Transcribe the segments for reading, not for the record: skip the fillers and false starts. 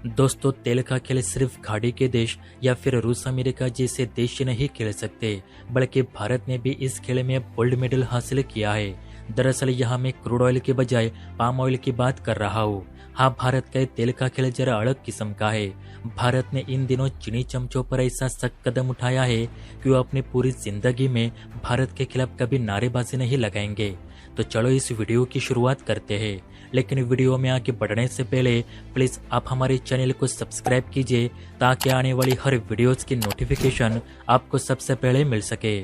दोस्तों, तेल का खेल सिर्फ खाड़ी के देश या फिर रूस अमेरिका जैसे देश नहीं खेल सकते, बल्कि भारत ने भी इस खेल में गोल्ड मेडल हासिल किया है। दरअसल यहाँ मैं क्रूड ऑयल के बजाय पाम ऑयल की बात कर रहा हूँ। हाँ, भारत का तेल का खेल जरा अलग किस्म का है। भारत ने इन दिनों चीनी चमचों पर ऐसा सख्त कदम उठाया है कि वो अपनी पूरी जिंदगी में भारत के खिलाफ कभी नारेबाजी नहीं लगाएंगे। तो चलो इस वीडियो की शुरुआत करते हैं। लेकिन वीडियो में आगे बढ़ने से पहले प्लीज आप हमारे चैनल को सब्सक्राइब कीजिए ताकि आने वाली हर वीडियोस की नोटिफिकेशन आपको सबसे पहले मिल सके।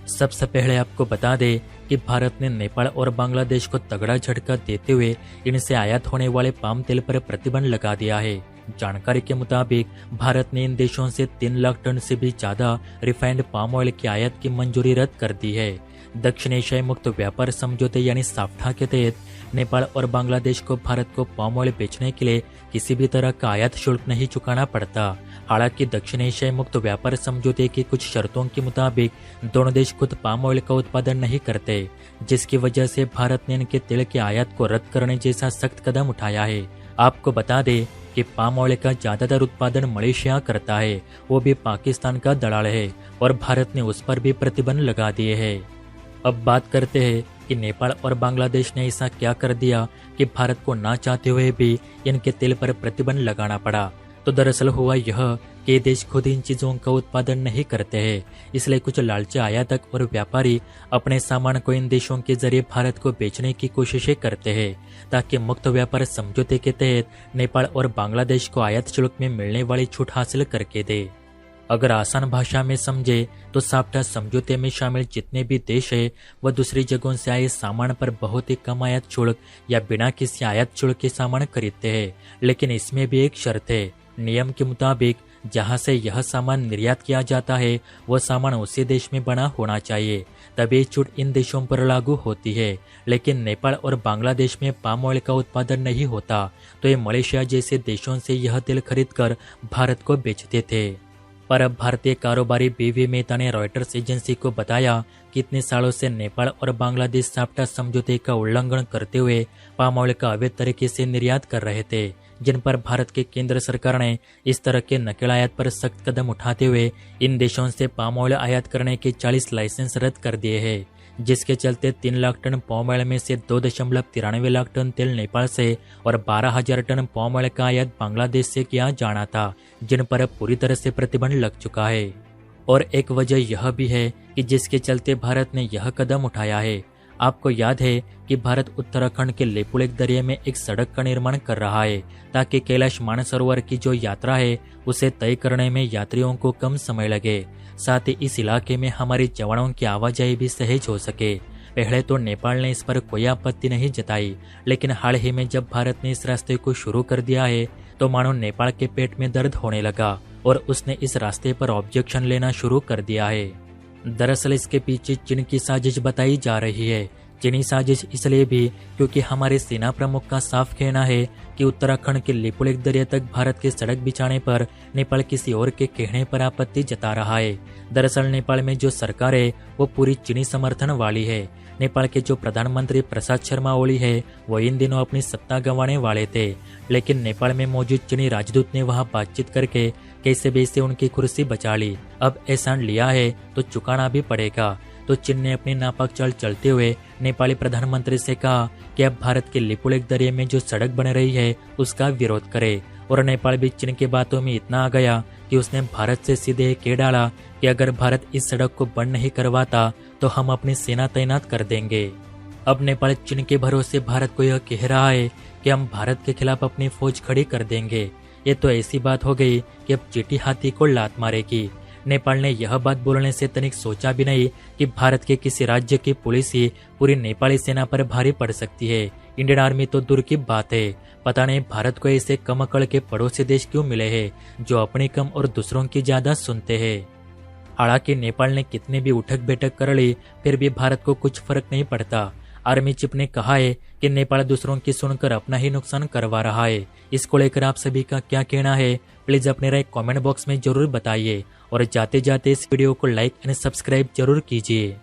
सबसे पहले आपको बता दें कि भारत ने नेपाल और बांग्लादेश को तगड़ा झटका देते हुए इनसे आयात होने वाले पाम तेल पर प्रतिबंध लगा दिया है। जानकारी के मुताबिक भारत ने इन देशों से 3 लाख टन से भी ज्यादा रिफाइंड पाम ऑयल की आयात की मंजूरी रद्द कर दी है। दक्षिण एशियाई मुक्त व्यापार समझौते यानी साफ्टा के तहत नेपाल और बांग्लादेश को भारत को पाम ऑयल बेचने के लिए किसी भी तरह का आयात शुल्क नहीं चुकाना पड़ता। हालांकि दक्षिण एशियाई मुक्त व्यापार समझौते की कुछ शर्तों के मुताबिक दोनों देश खुद पाम ऑयल का उत्पादन नहीं करते, जिसकी वजह से भारत ने इनके तेल के आयात को रद्द करने जैसा सख्त कदम उठाया है। आपको बता दें कि पाम ऑयल का ज्यादातर उत्पादन मलेशिया करता है, वो भी पाकिस्तान का दलाल है और भारत ने उस पर भी प्रतिबंध लगा दिए है। अब बात करते हैं कि नेपाल और बांग्लादेश ने ऐसा क्या कर दिया कि भारत को ना चाहते हुए भी इनके तेल पर प्रतिबंध लगाना पड़ा। तो दरअसल हुआ यह कि देश खुद इन चीजों का उत्पादन नहीं करते हैं, इसलिए कुछ लालची आयातक और व्यापारी अपने सामान को इन देशों के जरिए भारत को बेचने की कोशिशें करते हैं ताकि मुक्त व्यापार समझौते के तहत नेपाल और बांग्लादेश को आयात शुल्क में मिलने वाली छूट हासिल करके दे। अगर आसान भाषा में समझे तो साफ्टा समझौते में शामिल जितने भी देश है वह दूसरी जगहों से आए सामान पर बहुत ही कम आयात शुल्क या बिना किसी आयात शुल्क के सामान खरीदते हैं। लेकिन इसमें भी एक शर्त है। नियम के मुताबिक जहां से यह सामान निर्यात किया जाता है वह सामान उसी देश में बना होना चाहिए, तभी छूट इन देशों पर लागू होती है। लेकिन नेपाल और बांग्लादेश में पाम ऑयल का उत्पादन नहीं होता, तो ये मलेशिया जैसे देशों से यह तेल खरीदकर भारत को बेचते थे। पर अब भारतीय कारोबारी बीवी मेहता ने रॉयटर्स एजेंसी को बताया कि इतने सालों से नेपाल और बांग्लादेश साफ्टा समझौते का उल्लंघन करते हुए पाम ऑयल का अवैध तरीके से निर्यात कर रहे थे, जिन पर भारत के केंद्र सरकार ने इस तरह के नकल आयात पर सख्त कदम उठाते हुए इन देशों से पाम ऑयल आयात करने के 40 लाइसेंस रद्द कर दिए हैं, जिसके चलते 3 लाख टन पाम ऑयल में से 2.93 लाख टन तेल नेपाल से और 12,000 टन पाम ऑयल का आयात बांग्लादेश से किया जाना था, जिन पर पूरी तरह से प्रतिबंध लग चुका है। और एक वजह यह भी है कि जिसके चलते भारत ने यह कदम उठाया है। आपको याद है कि भारत उत्तराखंड के लेपुलेख दरिया में एक सड़क का निर्माण कर रहा है ताकि कैलाश मानसरोवर की जो यात्रा है उसे तय करने में यात्रियों को कम समय लगे, साथ ही इस इलाके में हमारे जवानों की आवाजाही भी सहज हो सके। पहले तो नेपाल ने इस पर कोई आपत्ति नहीं जताई, लेकिन हाल ही में जब भारत ने इस रास्ते को शुरू कर दिया है तो मानो नेपाल के पेट में दर्द होने लगा और उसने इस रास्ते पर ऑब्जेक्शन लेना शुरू कर दिया है। दरअसल इसके पीछे चीन की साजिश बताई जा रही है। चीनी साजिश इसलिए भी क्योंकि हमारे सेना प्रमुख का साफ कहना है कि उत्तराखंड के लेपुलेख दरिया तक भारत के सड़क बिछाने पर नेपाल किसी और के कहने पर आपत्ति जता रहा है। दरअसल नेपाल में जो सरकार है वो पूरी चीनी समर्थन वाली है। नेपाल के जो प्रधानमंत्री प्रसाद शर्मा ओली है वो इन दिनों अपनी सत्ता गंवाने वाले थे, लेकिन नेपाल में मौजूद चीनी राजदूत ने वहां बातचीत करके कैसे वैसे उनकी कुर्सी बचा ली। अब एहसान लिया है तो चुकाना भी पड़ेगा। तो चीन ने अपनी नापाक चाल चलते हुए नेपाली प्रधानमंत्री से कहा कि अब भारत के लेपुलेख दरिया में जो सड़क बन रही है उसका विरोध करे। और नेपाल भी चीन की बातों में इतना आ गया कि उसने भारत से सीधे कह डाला कि अगर भारत इस सड़क को बंद नहीं करवाता तो हम अपनी सेना तैनात कर देंगे। अब नेपाल चीन के भरोसे भारत को यह कह रहा है कि हम भारत के खिलाफ अपनी फौज खड़ी कर देंगे। ये तो ऐसी बात हो गई कि अब चींटी हाथी को लात मारेगी। नेपाल ने यह बात बोलने से तनिक सोचा भी नहीं कि भारत के किसी राज्य की पुलिस ही पूरी नेपाली सेना पर भारी पड़ सकती है। इंडियन आर्मी तो दूर की बात है। पता नहीं भारत को ऐसे कम अकड़ के पड़ोसी देश क्यों मिले हैं जो अपनी कम और दूसरों की ज्यादा सुनते हैं। हालांकि नेपाल ने कितने भी उठक बैठक कर ली फिर भी भारत को कुछ फर्क नहीं पड़ता। आर्मी चीफ ने कहा है कि नेपाल दूसरों की सुनकर अपना ही नुकसान करवा रहा है। इसको लेकर आप सभी का क्या कहना है, प्लीज अपने राय कमेंट बॉक्स में जरूर बताइए और जाते जाते इस वीडियो को लाइक एंड सब्सक्राइब जरूर कीजिए।